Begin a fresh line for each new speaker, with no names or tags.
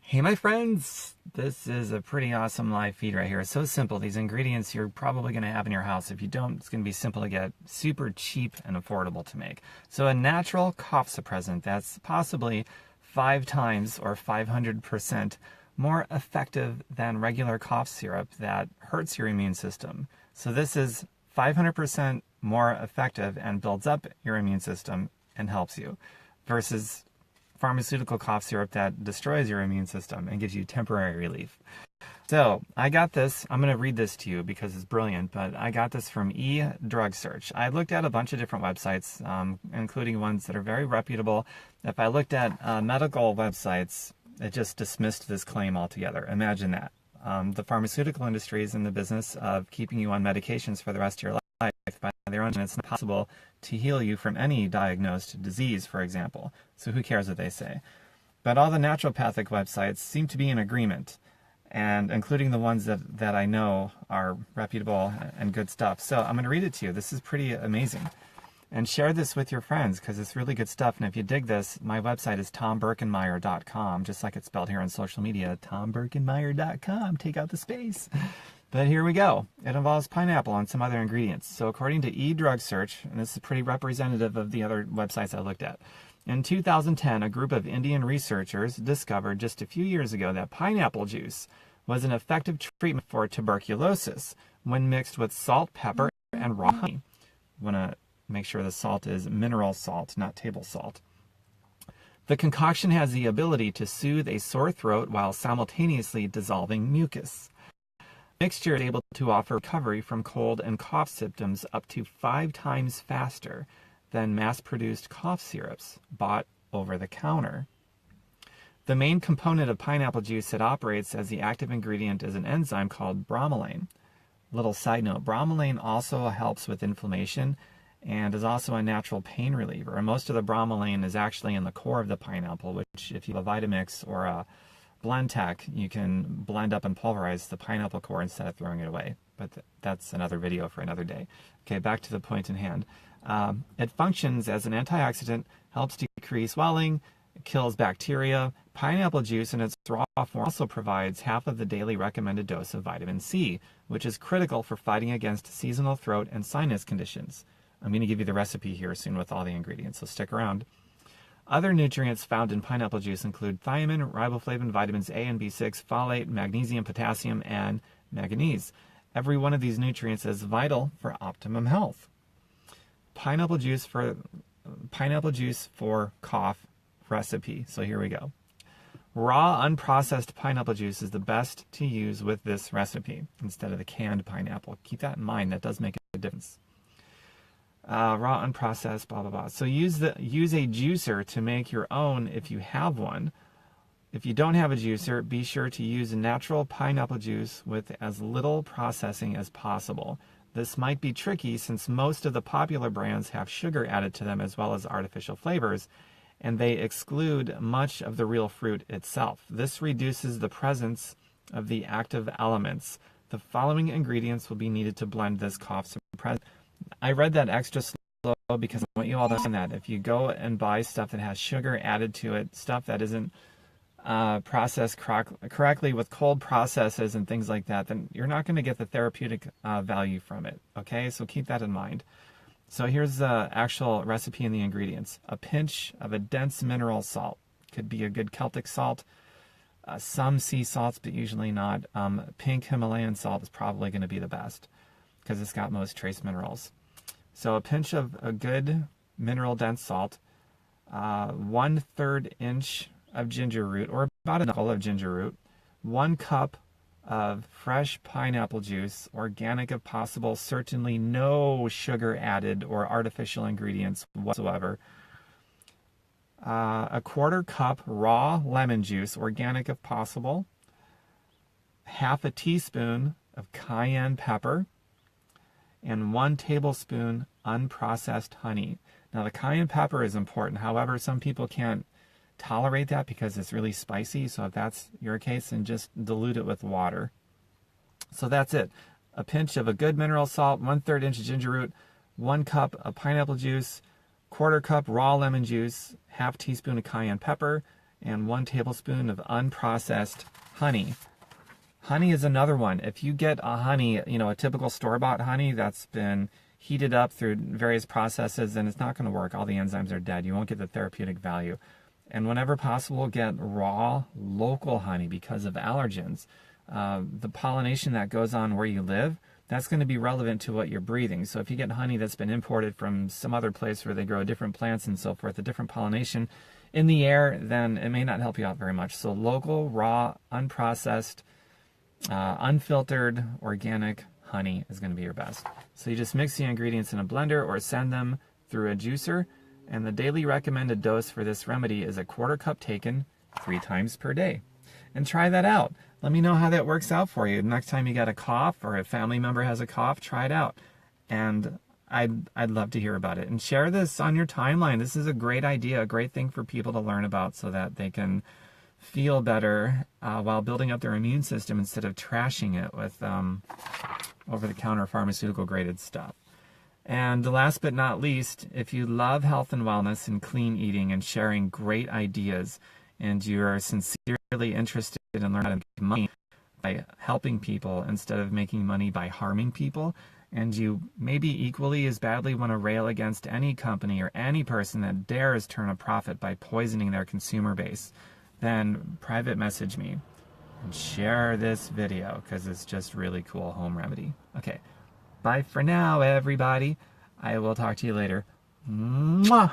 Hey my friends, this is a pretty awesome live feed right here. It's so simple. These ingredients you're probably going to have in your house. If you don't, it's going to be simple to get, super cheap and affordable to make. So a natural cough suppressant that's possibly 5 times or 500% more effective than regular cough syrup that hurts your immune system. So this is 500% more effective and builds up your immune system and helps you versus pharmaceutical cough syrup that destroys your immune system and gives you temporary relief. So I got this. I'm going to read this to you because it's brilliant, but I got this from eDrugSearch. I looked at a bunch of different websites, including ones that are very reputable. If I looked at medical websites, it just dismissed this claim altogether. Imagine that. The pharmaceutical industry is in the business of keeping you on medications for the rest of your life. By their own, it's not possible to heal you from any diagnosed disease, for example. So who cares what they say? But all the naturopathic websites seem to be in agreement, and including the ones that I know are reputable and good stuff. So I'm going to read it to you. This is pretty amazing. And share this with your friends because it's really good stuff. And if you dig this, my website is tombirkenmeyer.com, just like it's spelled here on social media, tombirkenmeyer.com. Take out the space. But here we go. It involves pineapple and some other ingredients. So according to eDrugSearch, and this is pretty representative of the other websites I looked at, in 2010, a group of Indian researchers discovered just a few years ago that pineapple juice was an effective treatment for tuberculosis when mixed with salt, pepper, and raw honey. You want to make sure the salt is mineral salt, not table salt. The concoction has the ability to soothe a sore throat while simultaneously dissolving mucus. Mixture is able to offer recovery from cold and cough symptoms up to 5 times faster than mass-produced cough syrups bought over the counter. The main component of pineapple juice that operates as the active ingredient is an enzyme called bromelain. Little side note, bromelain also helps with inflammation and is also a natural pain reliever. And most of the bromelain is actually in the core of the pineapple, which if you have a Vitamix or a Blendtec, you can blend up and pulverize the pineapple core instead of throwing it away. But that's another video for another day. Okay, back to the point in hand. It functions as an antioxidant, helps decrease swelling, kills bacteria. Pineapple juice in its raw form also provides half of the daily recommended dose of vitamin C, which is critical for fighting against seasonal throat and sinus conditions. I'm going to give you the recipe here soon with all the ingredients, so stick around. Other nutrients found in pineapple juice include thiamine, riboflavin, vitamins A and B6, folate, magnesium, potassium, and manganese. Every one of these nutrients is vital for optimum health. Pineapple juice for cough recipe. So here we go. Raw, unprocessed pineapple juice is the best to use with this recipe instead of the canned pineapple. Keep that in mind. That does make a difference. Raw, unprocessed, blah, blah, blah. So use a juicer to make your own if you have one. If you don't have a juicer, be sure to use natural pineapple juice with as little processing as possible. This might be tricky since most of the popular brands have sugar added to them as well as artificial flavors, and they exclude much of the real fruit itself. This reduces the presence of the active elements. The following ingredients will be needed to blend this cough suppressant. I read that extra slow because I want you all to understand that if you go and buy stuff that has sugar added to it, stuff that isn't processed correctly with cold processes and things like that, then you're not going to get the therapeutic value from it. Okay, so keep that in mind. So here's the actual recipe and the ingredients. A pinch of a dense mineral salt. Could be a good Celtic salt. Some sea salts, but usually not. Pink Himalayan salt is probably going to be the best because it's got most trace minerals. So a pinch of a good mineral dense salt, 1/3 inch of ginger root, or about a knuckle of ginger root, 1 cup of fresh pineapple juice, organic if possible, certainly no sugar added or artificial ingredients whatsoever, a 1/4 cup raw lemon juice, organic if possible, 1/2 teaspoon of cayenne pepper, and 1 tablespoon unprocessed honey. Now the cayenne pepper is important. However, some people can't tolerate that because it's really spicy. So if that's your case, then just dilute it with water. So that's it. A pinch of a good mineral salt, 1/3 inch of ginger root, 1 cup of pineapple juice, 1/4 cup raw lemon juice, 1/2 teaspoon of cayenne pepper, and 1 tablespoon of unprocessed honey. Honey is another one. If you get a honey, a typical store-bought honey that's been heated up through various processes, then it's not going to work. All the enzymes are dead. You won't get the therapeutic value. And whenever possible, get raw, local honey because of allergens. The pollination that goes on where you live, that's going to be relevant to what you're breathing. So if you get honey that's been imported from some other place where they grow different plants and so forth, a different pollination in the air, then it may not help you out very much. So local, raw, unprocessed, unfiltered, organic honey is going to be your best. So you just mix the ingredients in a blender or send them through a juicer. And the daily recommended dose for this remedy is a 1/4 cup taken 3 times per day. And try that out. Let me know how that works out for you. Next time you got a cough or a family member has a cough, try it out. And I'd love to hear about it. And share this on your timeline. This is a great idea, a great thing for people to learn about so that they can feel better while building up their immune system instead of trashing it with over-the-counter pharmaceutical graded stuff. And last but not least, if you love health and wellness and clean eating and sharing great ideas, and you are sincerely interested in learning how to make money by helping people instead of making money by harming people, and you maybe equally as badly want to rail against any company or any person that dares turn a profit by poisoning their consumer base, then private message me and share this video because it's just really cool home remedy. Okay, bye for now, everybody. I will talk to you later. Mwah!